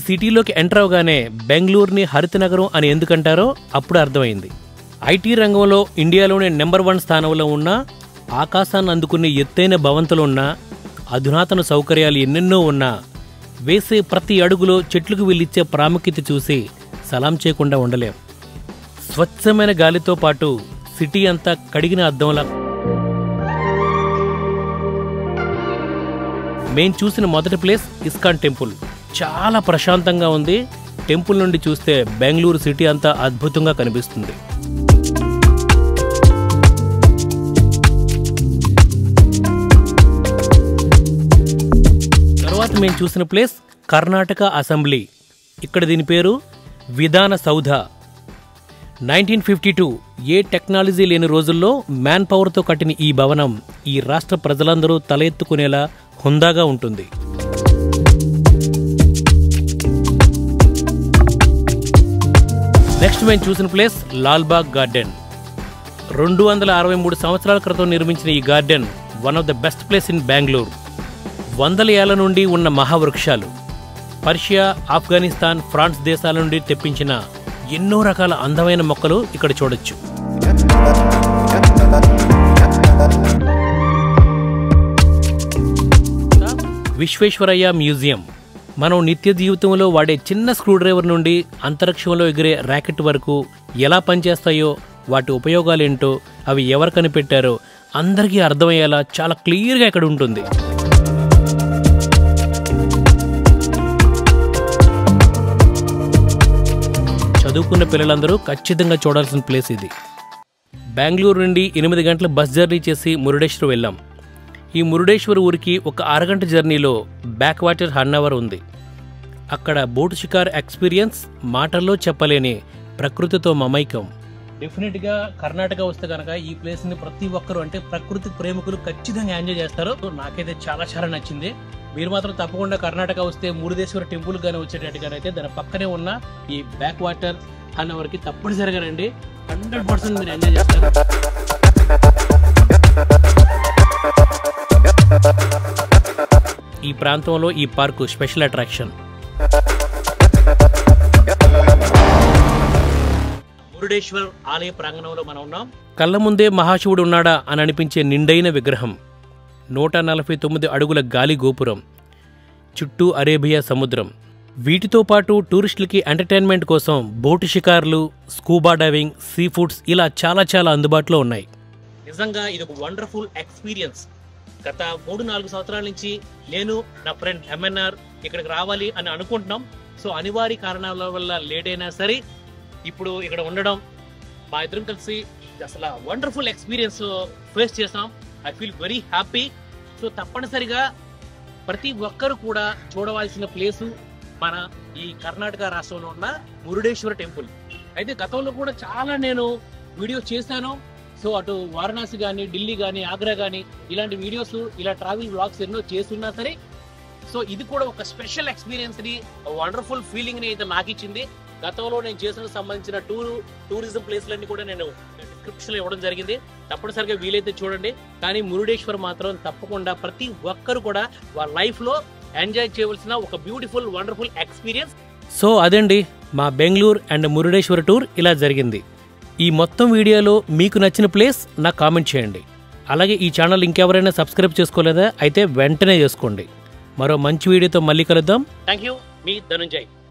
సిటీలోకి enter అవగానే బెంగళూరుని హరిత నగరం అని ఎందుకంటారో అప్పుడు అర్థమైంది. ఐటీ రంగంలో ఇండియాలోనే నెంబర్ 1 స్థానంలో ఉన్న, ఆకాశాన్ని అందుకునే ఎత్తైన భవంతులు ఉన్న, అధునాతన సౌకర్యాలు ఎన్నెన్నో ఉన్నా వేసే ప్రతి అడుగులో చెట్లకు వీళ్ళిచ్చే ప్రాముఖ్యత చూసి సలాం చేయకుండా ఉండలేం. స్వచ్ఛమైన గాలితో పాటు సిటీ అంతా కడిగిన అద్దంలా. మేం చూసిన మొదటి ప్లేస్ ఇస్కాన్ టెంపుల్. చాలా ప్రశాంతంగా ఉంది. టెంపుల్ నుండి చూస్తే బెంగళూరు సిటీ అంతా అద్భుతంగా కనిపిస్తుంది. తర్వాత మేము చూసిన ప్లేస్ కర్ణాటక అసెంబ్లీ. ఇక్కడ దీని పేరు విధాన సౌధ. 1952 ఏ టెక్నాలజీ లేని రోజుల్లో మ్యాన్ పవర్తో కట్టిన ఈ భవనం ఈ రాష్ట్ర ప్రజలందరూ తల ఎత్తుకునేలా హుందాగా ఉంటుంది. నెక్స్ట్ మేము చూసిన ప్లేస్ లాల్బాగ్ గార్డెన్. 263 సంవత్సరాల క్రితం నిర్మించిన ఈ garden one of the best place in Bengaluru. 100 ఏళ్ల నుండి ఉన్న మహావృక్షాలు, పర్షియా, ఆఫ్ఘనిస్తాన్, ఫ్రాన్స్ దేశాల నుండి తెప్పించిన ఎన్నో రకాల అందమైన మొక్కలు ఇక్కడ చూడొచ్చు. విశ్వేశ్వరయ్య మ్యూజియం. మనం నిత్య జీవితంలో వాడే చిన్న స్క్రూ డ్రైవర్ నుండి అంతరిక్షంలో ఎగిరే ర్యాకెట్ వరకు ఎలా పనిచేస్తాయో, వాటి ఉపయోగాలేంటో, అవి ఎవరు కనిపెట్టారో అందరికీ అర్థమయ్యేలా చాలా క్లియర్గా ఇక్కడ ఉంటుంది. చదువుకున్న పిల్లలందరూ ఖచ్చితంగా చూడాల్సిన ప్లేస్ ఇది. బెంగళూరు నుండి 8 గంటల బస్ జర్నీ చేసి మురుడేశ్వర్ వెళ్ళాం. ఈ మురుడేశ్వర్ ఊరికి ఒక 6 గంట జర్నీలో బ్యాక్ వాటర్ హన్నవర్ ఉంది. అక్కడ బోటు షికార్ ఎక్స్పీరియన్స్ మాటల్లో చెప్పలేని ప్రకృతితో మమైకం. డెఫినెట్గా కర్ణాటక వస్తే కనుక ఈ ప్లేస్ని ప్రతి ఒక్కరు, అంటే ప్రకృతి ప్రేమికులు ఖచ్చితంగా ఎంజాయ్ చేస్తారు. నాకైతే చాలా చాలా నచ్చింది. మీరు మాత్రం తప్పకుండా కర్ణాటక వస్తే మురుడేశ్వర టెంపుల్ గానీ వచ్చేటట్టుగానైతే దాని పక్కనే ఉన్న ఈ బ్యాక్ వాటర్ హన్నవర్కి తప్పనిసరిగా రండి. 100% మీరు ఎంజాయ్ చేస్తారు. ఈ ప్రాంతంలో ఈ పార్కు స్పెషల్ అట్రాక్షన్. మురుడేశ్వర్ ఆలయ ప్రాంగణంలో మనం ఉన్నాం. కళ్ళ ముందే మహాశివుడు ఉన్నాడా అని అనిపించే నిండైన విగ్రహం, 149 అడుగుల గాలి గోపురం, చుట్టూ అరేబియా సముద్రం. వీటితో పాటు టూరిస్టులకి ఎంటర్టైన్మెంట్ కోసం బోటు షికార్లు, స్కూబా డైవింగ్, సీ ఫుడ్స్ ఇలా చాలా చాలా అందుబాటులో ఉన్నాయి. నిజంగా ఇది ఒక వండర్ఫుల్ ఎక్స్పీరియన్స్. గత 3-4 సంవత్సరాల నుంచి నేను, నా ఫ్రెండ్ MNR ఇక్కడికి రావాలి అని అనుకుంటున్నాం. సో అనివార్య కారణాల వల్ల లేట్ అయినా సరే ఇప్పుడు ఇక్కడ ఉండడం, మా ఇద్దరం కలిసి అసలు వండర్ఫుల్ ఎక్స్పీరియన్స్ ఫేస్ చేసాం. I feel very happy. So తప్పనిసరిగా ప్రతి ఒక్కరు కూడా చూడవలసిన ప్లేసు మన ఈ కర్ణాటక రాష్ట్రంలో ఉన్న మురుడేశ్వర టెంపుల్. అయితే గతంలో కూడా చాలా నేను వీడియోస్ చేశాను. సో అటు వారణాసి కానీ, ఢిల్లీ కానీ, ఆగ్రా కానీ ఇలాంటి వీడియోస్, ఇలా ట్రావెల్ వ్లాగ్స్ ఎన్నో చేస్తున్నా సరే, సో ఇది కూడా ఒక స్పెషల్ ఎక్స్పీరియన్స్ని, వండర్ఫుల్ ఫీలింగ్ని అయితే నాకు ఇచ్చింది. గతంలో నేను చేసిన సంబంధించిన టూరిజం ప్లేస్లన్నీ కూడా నేను డిస్క్రిప్షన్లో ఇవ్వడం జరిగింది. తప్పనిసరిగా వీలైతే చూడండి. కానీ మురుడేశ్వర్ మాత్రం తప్పకుండా ప్రతి ఒక్కరు కూడా వాళ్ళ లైఫ్లో ఎంజాయ్ చేయవలసిన ఒక బ్యూటిఫుల్ వండర్ఫుల్ ఎక్స్పీరియన్స్. సో అదండి మా బెంగళూరు అండ్ మురుడేశ్వర్ టూర్ ఇలా జరిగింది. ఈ మొత్తం వీడియోలో మీకు నచ్చిన ప్లేస్ నాకు కామెంట్ చేయండి. అలాగే ఈ ఛానల్ ఇంకెవరైనా సబ్స్క్రైబ్ చేసుకోలేదా అయితే వెంటనే చేసుకోండి. మరో మంచి వీడియోతో మళ్ళీ కలుద్దాం. Thank you. మీ ధనుంజయ్.